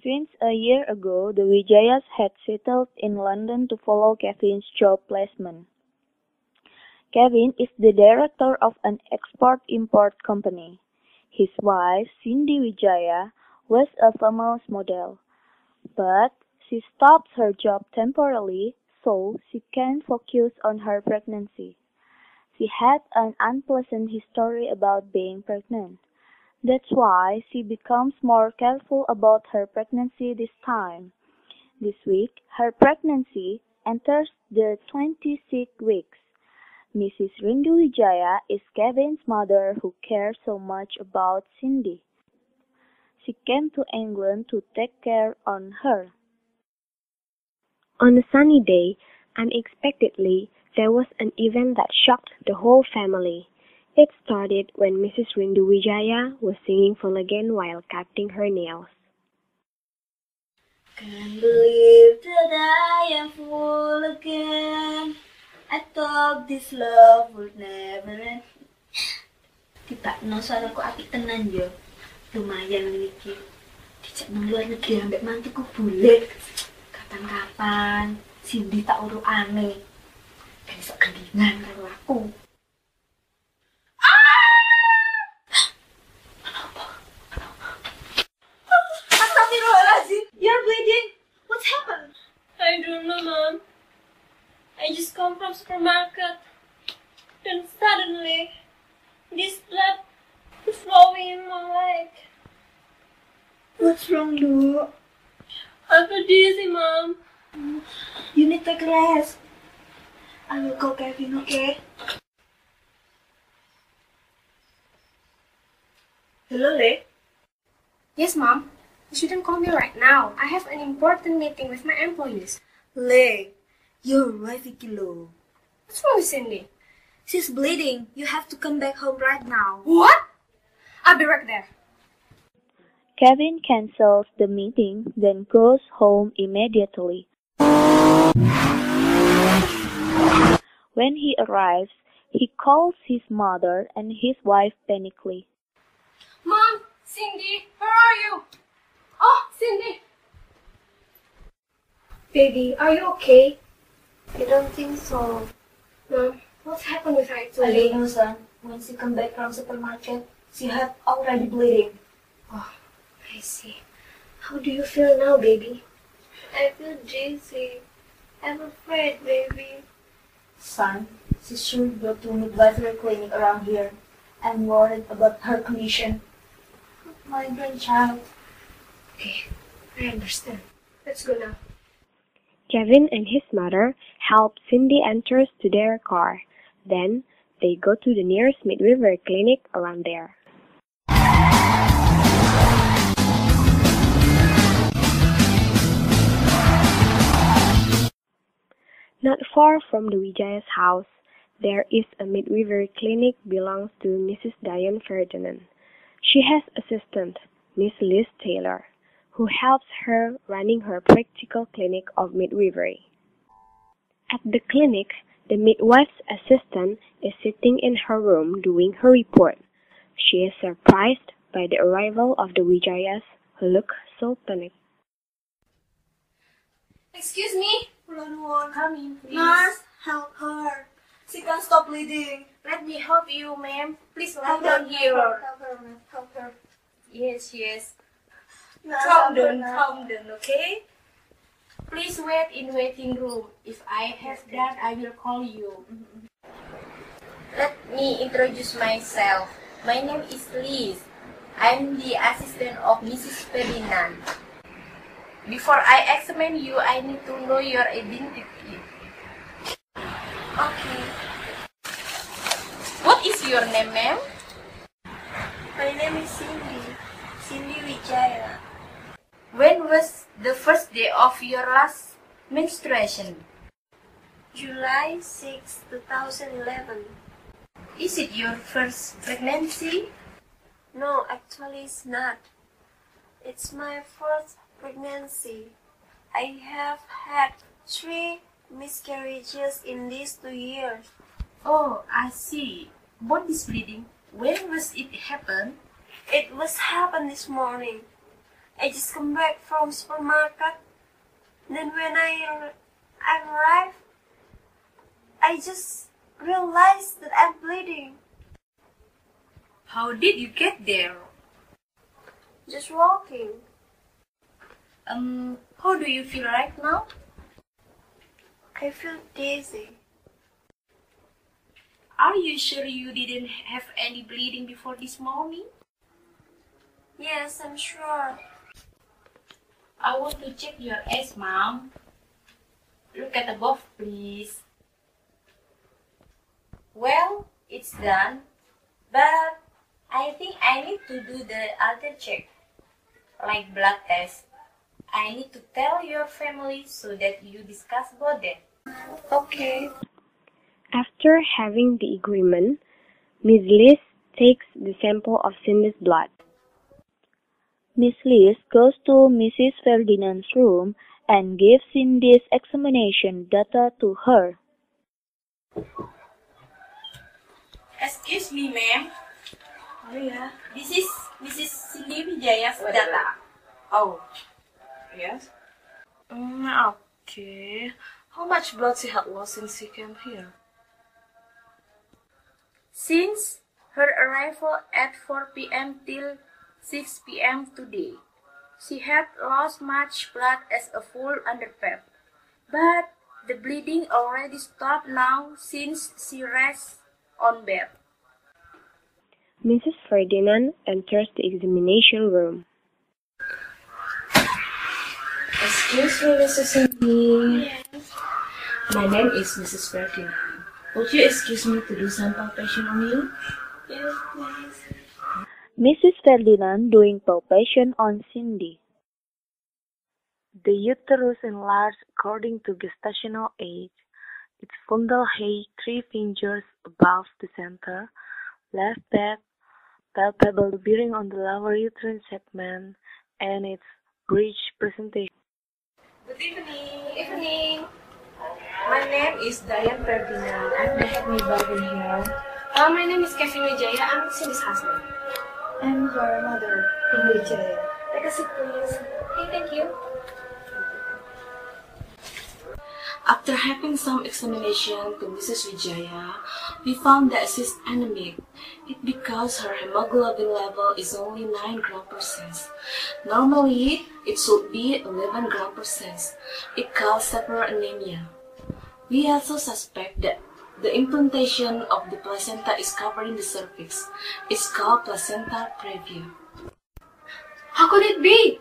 Since a year ago, the Wijayas had settled in London to follow Kevin's job placement. Kevin is the director of an export-import company. His wife, Cindy Wijaya, was a famous model, but she stopped her job temporarily so she can focus on her pregnancy. She had an unpleasant history about being pregnant. That's why she becomes more careful about her pregnancy this time. This week, her pregnancy enters the 26th week. Mrs. Rindu Wijaya is Kevin's mother who cares so much about Cindy. She came to England to take care on her. On a sunny day, unexpectedly, there was an event that shocked the whole family. It started when Mrs. Rindu Wijaya was singing full again while cutting her nails. Can't believe that I am full again. I thought this love would never end. Tibakno suaraku apik tenan yo. Lumayan iki. Dijak nang luar negeri ambek mantuku bule. Kapan-kapan Cindy tak urukane. Ben iso gendingan karo aku. Astaghfirullahaladzim, you're bleeding. What's happened? I don't know, Mom. I just come from supermarket. Then suddenly, this blood is flowing in my leg. What's wrong, Lu? I feel dizzy, Mom. You need to take a rest. I will call Kevin, okay? Hello, Le? Yes, Mom. You shouldn't call me right now. I have an important meeting with my employees. Le, your wife is low. What's wrong with Cindy? She's bleeding. You have to come back home right now. What? I'll be right there. Kevin cancels the meeting, then goes home immediately. When he arrives, he calls his mother and his wife panically. Mom, Cindy, where are you? Oh, Cindy! Baby, are you okay? I don't think so. Mom, what's happened with her I actually? don't know, son. When she come back from supermarket, she had already bleeding. Oh, I see. How do you feel now, baby? I feel dizzy. I'm afraid, baby. Son, she should go to midwifery clinic around here. I'm worried about her condition. My grandchild. Okay, I understand. Let's go now. Kevin and his mother help Cindy enter to their car. Then they go to the nearest midwifery clinic around there. Not far from the Wijaya's house, there is a midwifery clinic belongs to Mrs. Diane Ferdinand. She has assistant, Miss Liz Taylor, who helps her running her practical clinic of midwifery. At the clinic, the midwife's assistant is sitting in her room doing her report. She is surprised by the arrival of the Wijayas, who look so panicked. Excuse me? Come in, please. Nurse, help her. She can't stop bleeding. Let me help you, ma'am. Please lie Help down here. Help her, ma'am. Help her. Yes. Nurse, Calm help her down, now. okay? Please wait in waiting room. If I have done, I will call you. Let me introduce myself. My name is Liz. I'm the assistant of Mrs. Ferdinand. Before I examine you, I need to know your identity. Okay. What is your name, ma'am? My name is Cindy. Cindy Wijaya. When was the first day of your last menstruation? July 6, 2011. Is it your first pregnancy? No, actually it's not. It's my first pregnancy. I have had 3 miscarriages in these 2 years. Oh, I see. What is bleeding? When was it happen? It was happened this morning. I just come back from supermarket. Then when I arrived, I just realized that I'm bleeding. How did you get there? Just walking. How do you feel right now? I feel dizzy. Are you sure you didn't have any bleeding before this morning? Yes, I'm sure. I want to check your eyes, Mom. Look at above, please. Well, it's done. But I think I need to do the other check, like blood test. I need to tell your family so that you discuss about them. Okay. After having the agreement, Miss Liz takes the sample of Cindy's blood. Miss Liz goes to Mrs. Ferdinand's room and gives Cindy's examination data to her. Excuse me, ma'am. Oh yeah. This is Mrs. Cindy Wijaya's data. Oh, yes? Okay. How much blood she had lost since she came here? Since her arrival at 4 p.m. till 6 p.m. today, she had lost much blood as a full underpep. But the bleeding already stopped now since she rests on bed. Mrs. Ferdinand enters the examination room. Excuse me, Mrs. Cindy. Yes. My name is Mrs. Ferdinand. Would you excuse me to do some palpation on you? Yes, please. Mrs. Ferdinand doing palpation on Cindy. The uterus enlarged according to gestational age. Its fundal height 3 fingers above the center, left back, palpable bearing on the lower uterine segment, and its breech presentation. Good evening. My name is Diane Ferdinand. I've met my brother here. My name is Kevin Wijaya. I'm Cindy's husband. I'm her mother, Wijaya. Take a seat, please. Okay, thank you. After having some examination to Mrs. Wijaya, we found that she's anemic. It's because her hemoglobin level is only 9 grams/cent. Normally, it should be 11 grams/cent. It causes severe anemia. We also suspect that the implantation of the placenta is covering the cervix. It's called placenta previa. How could it be?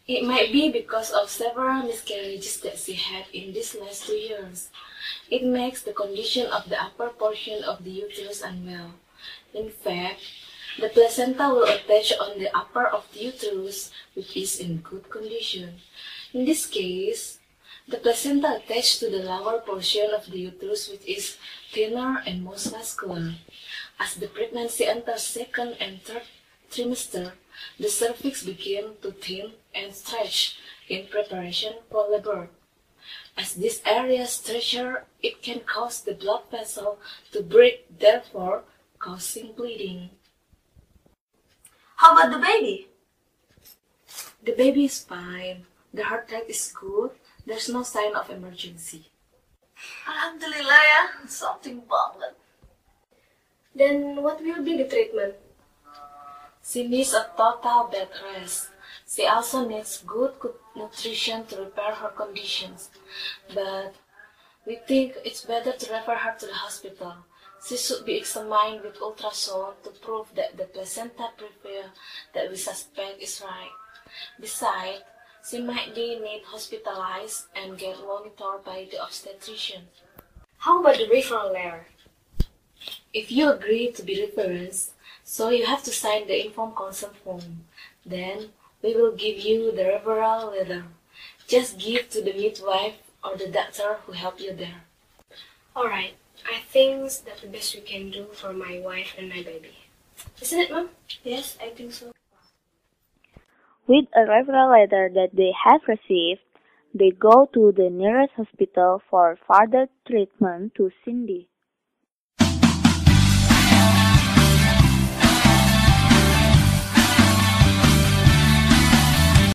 It might be because of several miscarriages that she had in these last 2 years. It makes the condition of the upper portion of the uterus unwell. In fact, the placenta will attach on the upper of the uterus, which is in good condition. In this case, the placenta attached to the lower portion of the uterus, which is thinner and most vascular. As the pregnancy enters second and third trimester, the cervix begins to thin and stretch in preparation for labor. As this area stretches, it can cause the blood vessel to break, therefore causing bleeding. How about the baby? The baby is fine. The heart rate is good. There's no sign of emergency. Alhamdulillah ya, something banget. Then what will be the treatment? She needs a total bed rest. She also needs good nutrition to repair her conditions. But we think it's better to refer her to the hospital. She should be examined with ultrasound to prove that the placenta previa that we suspect is right. Besides, she might be need hospitalized and get monitored by the obstetrician. How about the referral letter? If you agree to be referenced, so you have to sign the informed consent form. Then we will give you the referral letter. Just give to the midwife or the doctor who helped you there. Alright, I think that's the best we can do for my wife and my baby. Isn't it, Mom? Yes, I think so. With a referral letter that they have received, they go to the nearest hospital for further treatment to Cindy.